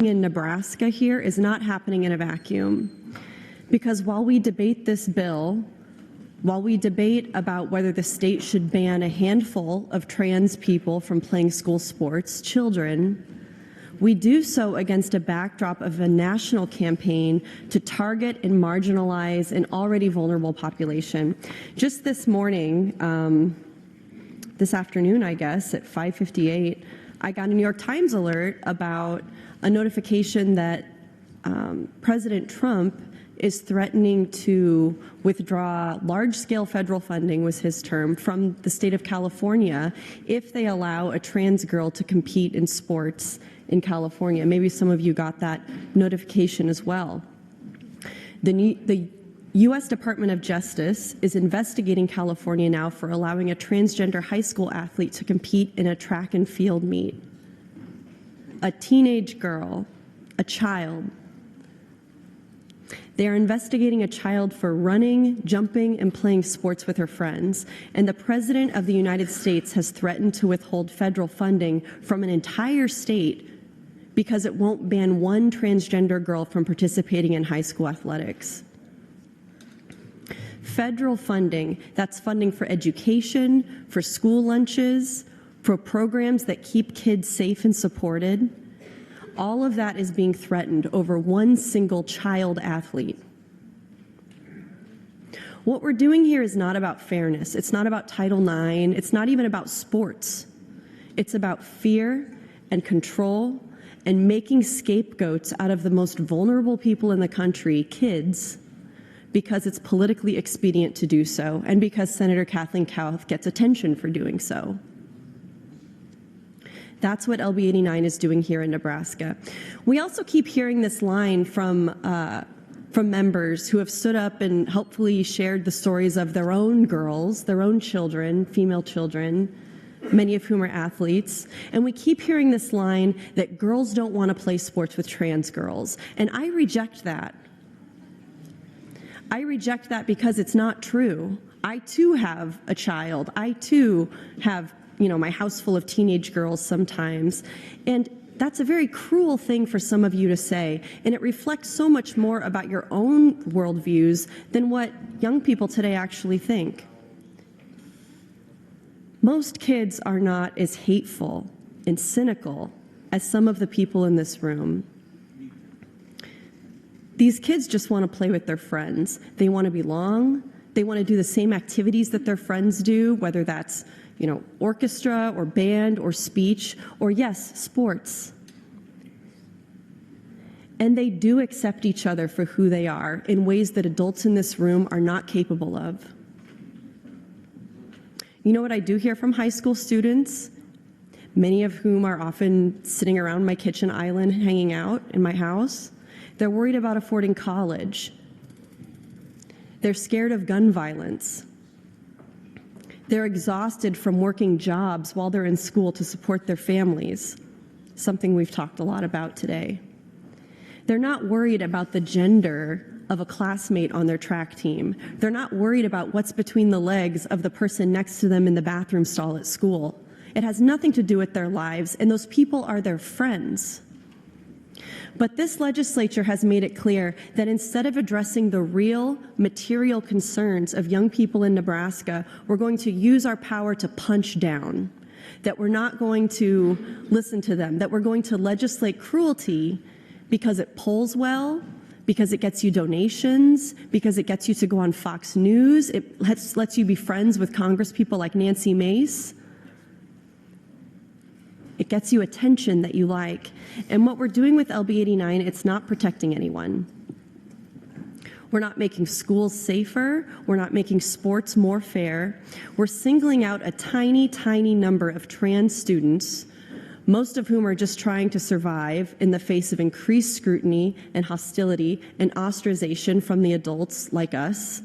in Nebraska here is not happening in a vacuum. Because while we debate this bill, while we debate about whether the state should ban a handful of trans people from playing school sports, children, we do so against a backdrop of a national campaign to target and marginalize an already vulnerable population. Just this morning, this afternoon, I guess, at 5:58, I got a New York Times alert about a notification that President Trump is threatening to withdraw large-scale federal funding, was his term, from the state of California if they allow a trans girl to compete in sports in California. Maybe some of you got that notification as well. The U.S. Department of Justice is investigating California now for allowing a transgender high school athlete to compete in a track and field meet. A teenage girl, a child. They are investigating a child for running, jumping, and playing sports with her friends. And the President of the United States has threatened to withhold federal funding from an entire state because it won't ban one transgender girl from participating in high school athletics. Federal funding, that's funding for education, for school lunches, for programs that keep kids safe and supported. All of that is being threatened over one single child athlete. What we're doing here is not about fairness. It's not about Title IX. It's not even about sports. It's about fear and control and making scapegoats out of the most vulnerable people in the country, kids, because it's politically expedient to do so and because Senator Kathleen Kauth gets attention for doing so. That's what LB89 is doing here in Nebraska. We also keep hearing this line from members who have stood up and hopefully shared the stories of their own girls, their own children, female children, many of whom are athletes. And we keep hearing this line that girls don't want to play sports with trans girls. And I reject that. I reject that because it's not true. I too have a child. I too have my house full of teenage girls sometimes. And that's a very cruel thing for some of you to say. And it reflects so much more about your own worldviews than what young people today actually think. Most kids are not as hateful and cynical as some of the people in this room. These kids just want to play with their friends. They want to belong. They want to do the same activities that their friends do, whether that's orchestra or band or speech or, yes, sports. And they do accept each other for who they are in ways that adults in this room are not capable of. You know what I do hear from high school students, many of whom are often sitting around my kitchen island hanging out in my house? They're worried about affording college. They're scared of gun violence. They're exhausted from working jobs while they're in school to support their families, something we've talked a lot about today. They're not worried about the gender of a classmate on their track team. They're not worried about what's between the legs of the person next to them in the bathroom stall at school. It has nothing to do with their lives, and those people are their friends. But this legislature has made it clear that instead of addressing the real material concerns of young people in Nebraska, we're going to use our power to punch down, that we're not going to listen to them, that we're going to legislate cruelty because it polls well, because it gets you donations, because it gets you to go on Fox News, it lets you be friends with congresspeople like Nancy Mace. It gets you attention that you like. And what we're doing with LB89, it's not protecting anyone. We're not making schools safer. We're not making sports more fair. We're singling out a tiny, tiny number of trans students, most of whom are just trying to survive in the face of increased scrutiny and hostility and ostracization from the adults like us,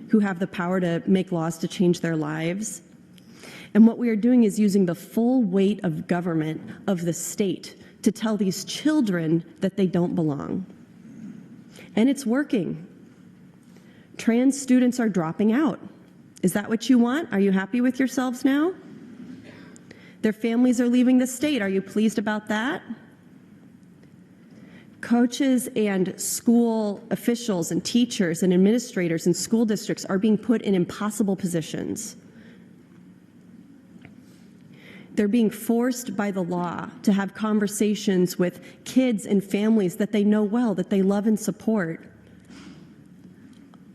who have the power to make laws to change their lives. And what we are doing is using the full weight of government, of the state, to tell these children that they don't belong. And it's working. Trans students are dropping out. Is that what you want? Are you happy with yourselves now? Their families are leaving the state. Are you pleased about that? Coaches and school officials and teachers and administrators in school districts are being put in impossible positions. They're being forced by the law to have conversations with kids and families that they know well, that they love and support,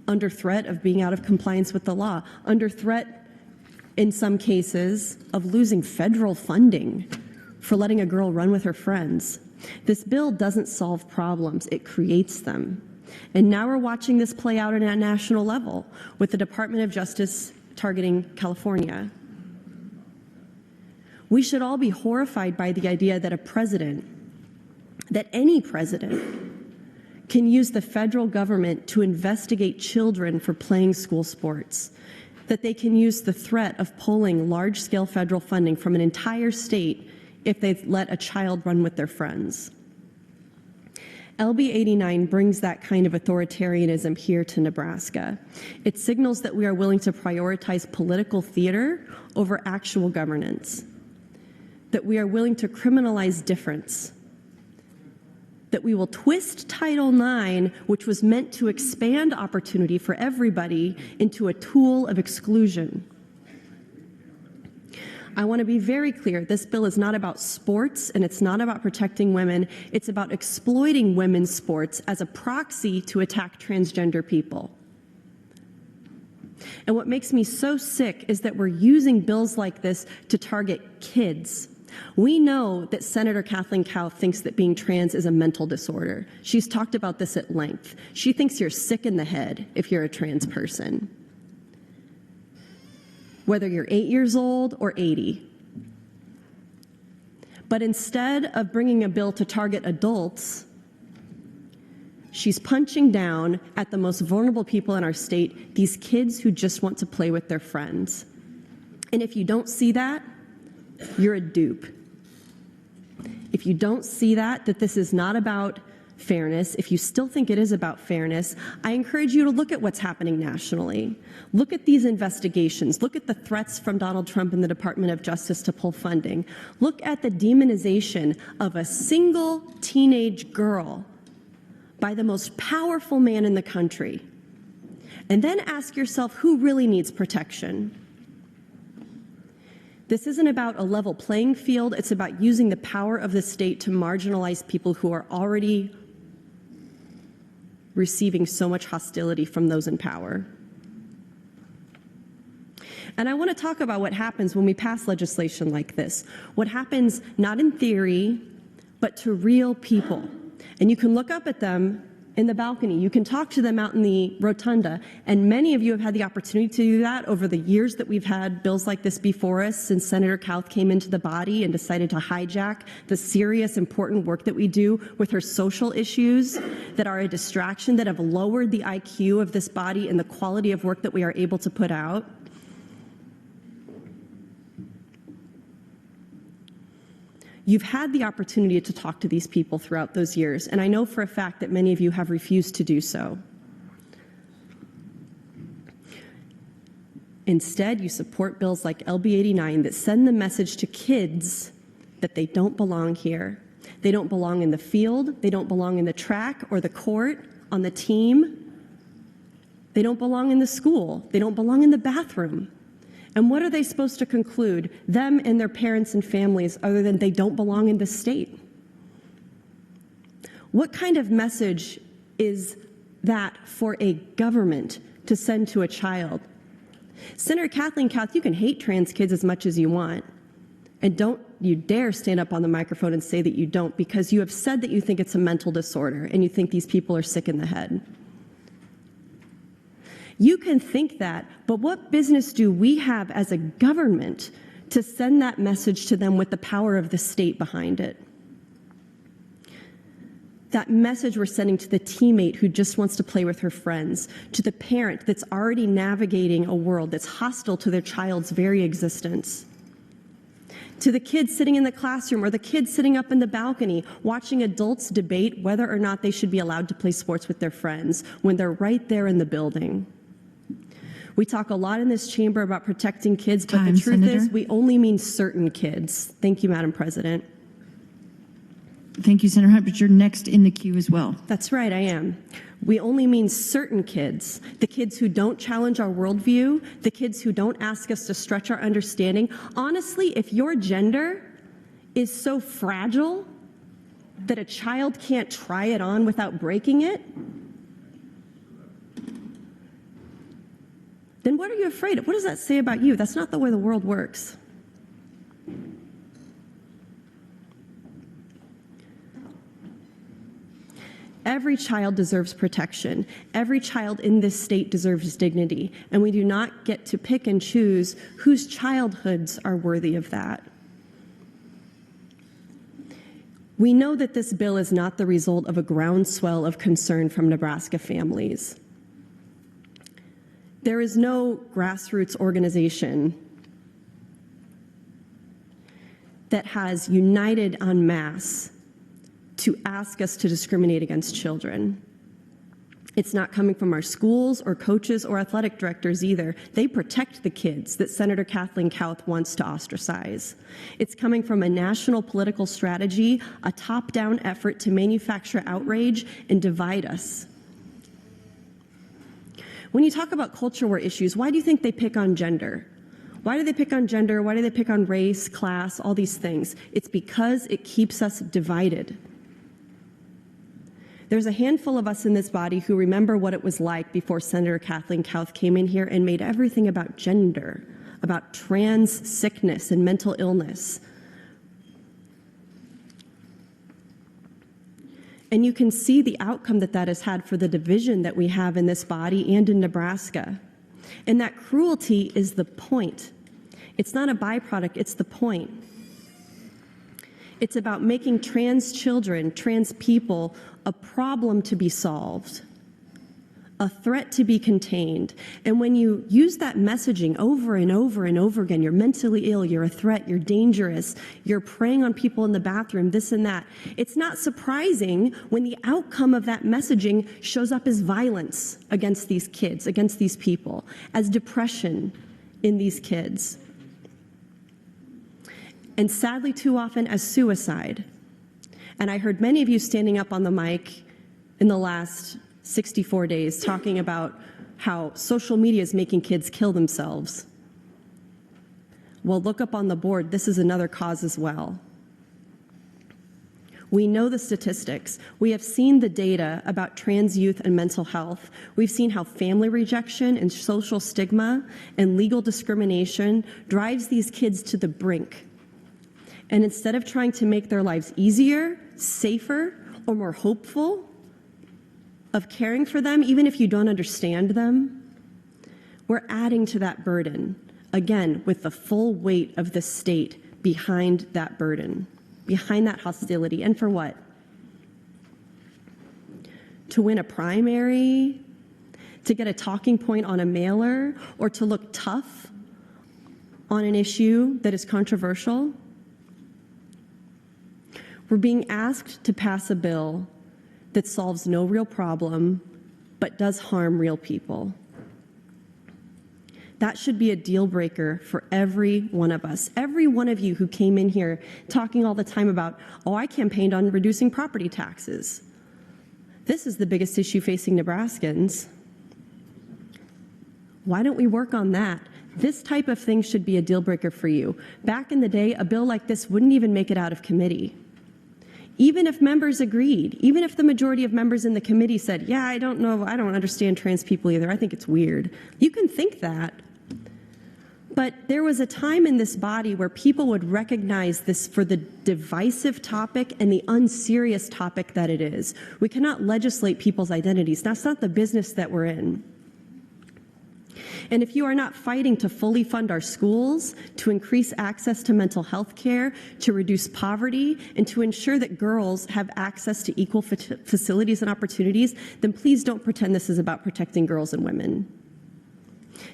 under threat of being out of compliance with the law, under threat, in some cases, of losing federal funding for letting a girl run with her friends. This bill doesn't solve problems, it creates them. And now we're watching this play out at a national level with the Department of Justice targeting California. We should all be horrified by the idea that a president, that any president, can use the federal government to investigate children for playing school sports, that they can use the threat of pulling large-scale federal funding from an entire state if they let a child run with their friends. LB89 brings that kind of authoritarianism here to Nebraska. It signals that we are willing to prioritize political theater over actual governance, that we are willing to criminalize difference, that we will twist Title IX, which was meant to expand opportunity for everybody, into a tool of exclusion. I want to be very clear, this bill is not about sports and it's not about protecting women. It's about exploiting women's sports as a proxy to attack transgender people. And what makes me so sick is that we're using bills like this to target kids. We know that Senator Kathleen Cow thinks that being trans is a mental disorder. She's talked about this at length. She thinks you're sick in the head if you're a trans person, whether you're 8 years old or 80. But instead of bringing a bill to target adults, she's punching down at the most vulnerable people in our state, these kids who just want to play with their friends. And if you don't see that, you're a dupe. If you don't see that this is not about fairness, if you still think it is about fairness, I encourage you to look at what's happening nationally. Look at these investigations. Look at the threats from Donald Trump and the Department of Justice to pull funding. Look at the demonization of a single teenage girl by the most powerful man in the country. And then ask yourself, who really needs protection? This isn't about a level playing field. It's about using the power of the state to marginalize people who are already receiving so much hostility from those in power. And I want to talk about what happens when we pass legislation like this. What happens not in theory, but to real people. And you can look up at them in the balcony. You can talk to them out in the rotunda. And many of you have had the opportunity to do that over the years that we've had bills like this before us, since Senator Kauth came into the body and decided to hijack the serious, important work that we do with her social issues that are a distraction, that have lowered the IQ of this body and the quality of work that we are able to put out. You've had the opportunity to talk to these people throughout those years, and I know for a fact that many of you have refused to do so. Instead, you support bills like LB89 that send the message to kids that they don't belong here. They don't belong in the field, they don't belong in the track or the court, on the team. They don't belong in the school, they don't belong in the bathroom. And what are they supposed to conclude, them and their parents and families, other than they don't belong in the state? What kind of message is that for a government to send to a child? Senator Kathleen Kauth, you can hate trans kids as much as you want. And don't you dare stand up on the microphone and say that you don't, because you have said that you think it's a mental disorder and you think these people are sick in the head. You can think that, but what business do we have as a government to send that message to them with the power of the state behind it? That message we're sending to the teammate who just wants to play with her friends, to the parent that's already navigating a world that's hostile to their child's very existence, to the kids sitting in the classroom or the kids sitting up in the balcony watching adults debate whether or not they should be allowed to play sports with their friends when they're right there in the building. We talk a lot in this chamber about protecting kids, but the truth is we only mean certain kids. Thank you, Madam President. Thank you, Senator Hunt, but you're next in the queue as well. That's right, I am. We only mean certain kids, the kids who don't challenge our worldview, the kids who don't ask us to stretch our understanding. Honestly, if your gender is so fragile that a child can't try it on without breaking it, then what are you afraid of? What does that say about you? That's not the way the world works. Every child deserves protection. Every child in this state deserves dignity, and we do not get to pick and choose whose childhoods are worthy of that. We know that this bill is not the result of a groundswell of concern from Nebraska families. There is no grassroots organization that has united en masse to ask us to discriminate against children. It's not coming from our schools or coaches or athletic directors either. They protect the kids that Senator Kathleen Kauth wants to ostracize. It's coming from a national political strategy, a top-down effort to manufacture outrage and divide us. When you talk about culture war issues, why do you think they pick on gender? Why do they pick on gender? Why do they pick on race, class, all these things? It's because it keeps us divided. There's a handful of us in this body who remember what it was like before Senator Kathleen Kauth came in here and made everything about gender, about trans sickness and mental illness. And you can see the outcome that that has had for the division that we have in this body and in Nebraska. And that cruelty is the point. It's not a byproduct, it's the point. It's about making trans children, trans people, a problem to be solved, a threat to be contained. And when you use that messaging over and over and over again, you're mentally ill, you're a threat, you're dangerous, you're preying on people in the bathroom, this and that, it's not surprising when the outcome of that messaging shows up as violence against these kids, against these people, as depression in these kids. And sadly, too often, as suicide. And I heard many of you standing up on the mic in the last 64 days talking about how social media is making kids kill themselves. Well, look up on the board. This is another cause as well. We know the statistics. We have seen the data about trans youth and mental health. We've seen how family rejection and social stigma and legal discrimination drives these kids to the brink. And instead of trying to make their lives easier, safer, or more hopeful, of caring for them, even if you don't understand them, we're adding to that burden, again, with the full weight of the state behind that burden, behind that hostility. And for what? To win a primary, to get a talking point on a mailer, or to look tough on an issue that is controversial? We're being asked to pass a bill that solves no real problem, but does harm real people. That should be a deal breaker for every one of us. Every one of you who came in here talking all the time about, oh, I campaigned on reducing property taxes. This is the biggest issue facing Nebraskans. Why don't we work on that? This type of thing should be a deal breaker for you. Back in the day, a bill like this wouldn't even make it out of committee. Even if members agreed, even if the majority of members in the committee said, yeah, I don't know, I don't understand trans people either, I think it's weird. You can think that. But there was a time in this body where people would recognize this for the divisive topic and the unserious topic that it is. We cannot legislate people's identities. That's not the business that we're in. And if you are not fighting to fully fund our schools, to increase access to mental health care, to reduce poverty, and to ensure that girls have access to equal facilities and opportunities, then please don't pretend this is about protecting girls and women.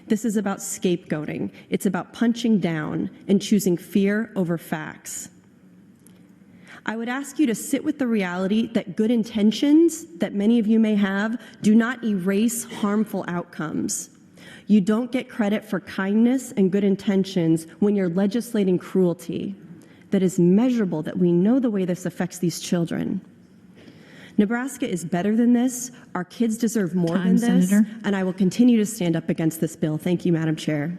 This is about scapegoating. It's about punching down and choosing fear over facts. I would ask you to sit with the reality that good intentions that many of you may have do not erase harmful outcomes. You don't get credit for kindness and good intentions when you're legislating cruelty. that is measurable, that we know the way this affects these children. Nebraska is better than this. Our kids deserve more than this. Senator. And I will continue to stand up against this bill. Thank you, Madam Chair.